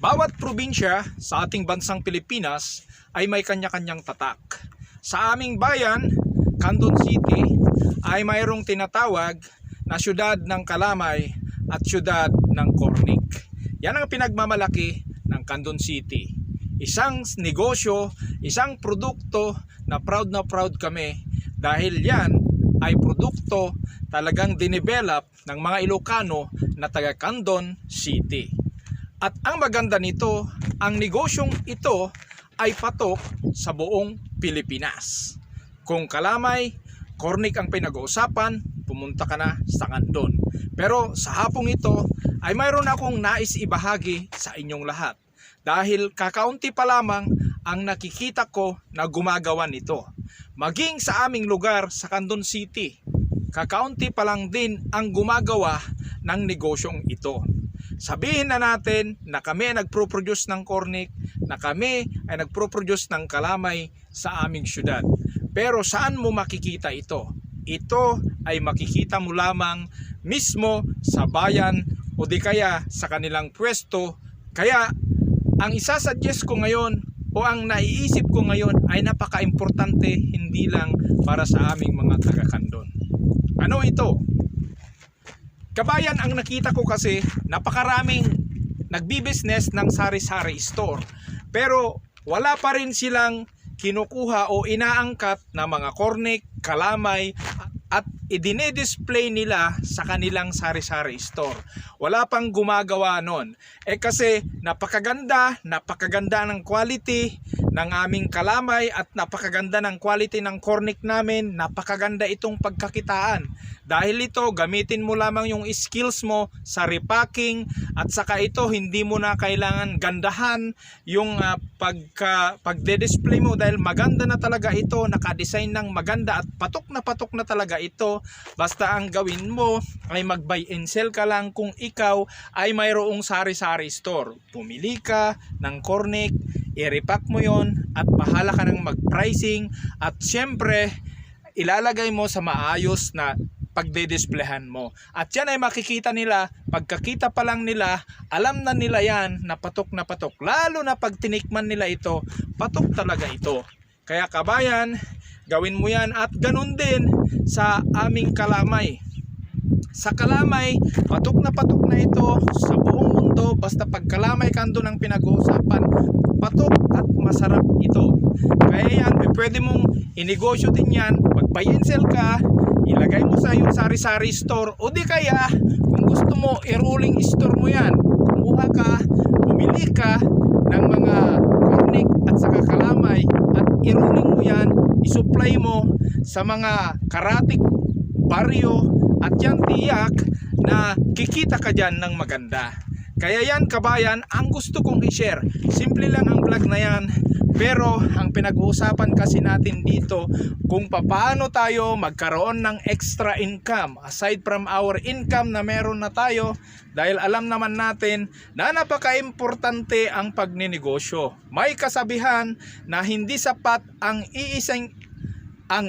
Bawat probinsya sa ating bansang Pilipinas ay may kanya-kanyang tatak. Sa aming bayan, Candon City, ay mayroong tinatawag na siyudad ng Kalamay at siyudad ng Cornic. Yan ang pinagmamalaki ng Candon City. Isang negosyo, isang produkto na proud kami dahil yan ay produkto talagang dinevelop ng mga Ilocano na taga Candon City. At ang maganda nito, ang negosyong ito ay patok sa buong Pilipinas. Kung Kalamay, Cornic ang pinag-uusapan, pumunta ka na sa Candon. Pero sa hapong ito ay mayroon akong nais ibahagi sa inyong lahat. Dahil kakaunti pa lamang ang nakikita ko na gumagawa nito. Maging sa aming lugar sa Candon City, kakaunti pa lang din ang gumagawa ng negosyong ito. Sabihin na natin na kami ay nagpo-produce ng Cornic, na kami ay nagpo-produce ng Kalamay sa aming syudad. Pero saan mo makikita ito? Ito ay makikita mo lamang mismo sa bayan o di kaya sa kanilang pwesto. Kaya ang isasuggest ko ngayon o ang naiisip ko ngayon ay napaka-importante hindi lang para sa aming mga taga-Candon. Ano ito? Kabayan, ang nakita ko kasi napakaraming nagbi-business ng sari-sari store. Pero wala pa rin silang kinukuha o inaangkat na mga Cornic, Kalamay at idine-display nila sa kanilang sari-sari store. Wala pang gumagawa nun. Kasi napakaganda ng quality ng aming Kalamay at napakaganda ng quality ng Cornic namin. Napakaganda itong pagkakitaan. Dahil ito, gamitin mo lamang yung skills mo sa repacking at saka ito, hindi mo na kailangan gandahan yung pagde-display mo dahil maganda na talaga ito, naka-design ng maganda at patok na talaga ito. Basta ang gawin mo ay mag-buy and sell ka lang kung ikaw ay mayroong sari-sari store. Pumili ka ng Cornic, i-repack mo yon at bahala ka ng mag-pricing at syempre ilalagay mo sa maayos na pagde-displayhan mo. At yan ay makikita nila, pagkakita pa lang nila, alam na nila yan na patok. Lalo na pag tinikman nila ito, patok talaga ito. Kaya kabayan, gawin mo yan at ganun din sa aming Kalamay. Sa Kalamay, patok na ito sa buong mundo. Basta pag Kalamay Candon ang pinag-uusapan, patok at masarap ito. Kaya yan, pwede mong inegosyo din yan, mag-buy and sell ka, ilagay mo sa iyong sari-sari store o di kaya kung gusto mo i-rolling store mo yan, kumuha ka, bumili ka ng mga Cornic at saka Kalamay at i-rolling mo yan, isupply mo sa mga karatik baryo at yan tiyak na kikita ka dyan ng maganda. Kaya yan kabayan, ang gusto kong i-share, simple lang ang vlog na yan. Pero ang pinag-uusapan kasi natin dito kung paano tayo magkaroon ng extra income aside from our income na meron na tayo dahil alam naman natin na napaka-importante ang pagninegosyo. May kasabihan na hindi sapat ang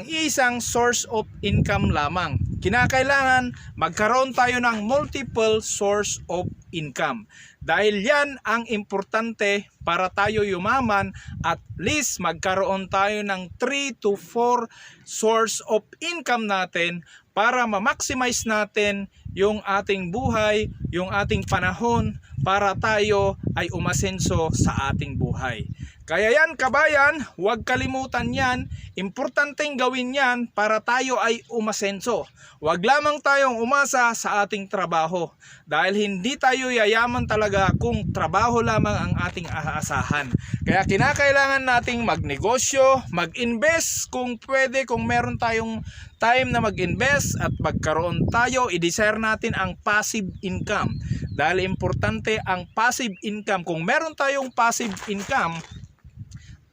isang source of income lamang. Kinakailangan magkaroon tayo ng multiple source of income. Dahil yan ang importante para tayo yumaman, at least magkaroon tayo ng 3 to 4 source of income natin para ma-maximize natin yung ating buhay, yung ating panahon para tayo ay umasenso sa ating buhay. Kaya yan kabayan, huwag kalimutan yan. Importanteng gawin yan para tayo ay umasenso. Huwag lamang tayong umasa sa ating trabaho. Dahil hindi tayo yayaman talaga kung trabaho lamang ang ating aasahan. Kaya kinakailangan nating magnegosyo, mag-invest kung pwede, kung meron tayong time na mag-invest at magkaroon tayo, i-desire natin ang passive income. Dahil importante ang passive income. Kung meron tayong passive income,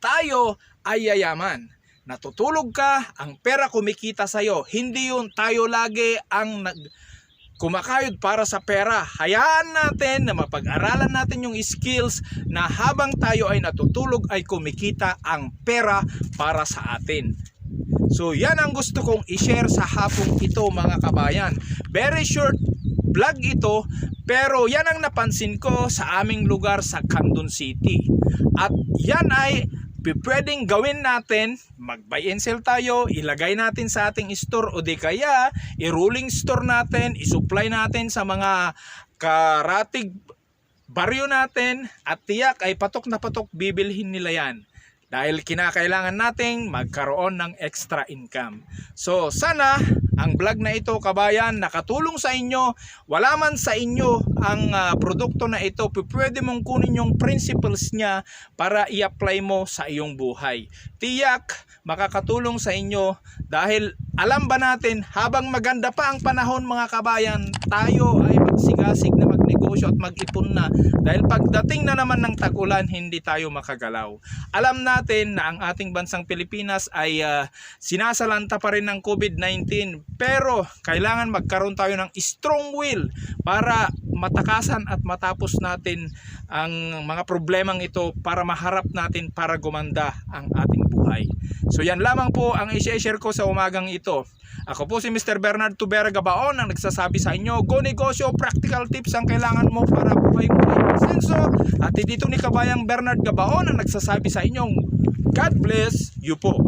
tayo ay yayaman. Natutulog ka, ang pera kumikita sa'yo. Hindi yun tayo lagi ang kumakayod para sa pera. Hayaan natin na mapag-aralan natin yung skills na habang tayo ay natutulog ay kumikita ang pera para sa atin. So yan ang gusto kong i-share sa hapong ito mga kabayan. Very short vlog ito, pero yan ang napansin ko sa aming lugar sa Candon City. At yan ay pwedeng gawin natin, mag-buy and sell tayo, ilagay natin sa ating store o di kaya i-rolling store natin, i-supply natin sa mga karatig baryo natin at tiyak ay patok na patok bibilhin nila yan. Dahil kinakailangan nating magkaroon ng extra income. So sana ang vlog na ito kabayan nakatulong sa inyo. Wala man sa inyo ang produkto na ito, pwede mong kunin yung principles niya para i-apply mo sa iyong buhay. Tiyak makakatulong sa inyo dahil alam ba natin habang maganda pa ang panahon mga kabayan, tayo ay magsigasig na magnegosyo at mag-ipon na. Dahil pagdating na naman ng tag-ulan, hindi tayo makagalaw. Alam natin na ang ating bansang Pilipinas ay sinasalanta pa rin ng COVID-19. Pero kailangan magkaroon tayo ng strong will para matakasan at matapos natin ang mga problemang ito para maharap natin para gumanda ang ating buhay. So yan lamang po ang i-share ko sa umagang ito. Ako po si Mr. Bernard Tubera Gabaon ang nagsasabi sa inyo, go negosyo, practical tips ang kailangan mo para buhay mo ay masenso. At dito ni Kabayang Bernard Gabaon ang nagsasabi sa inyong God bless you po.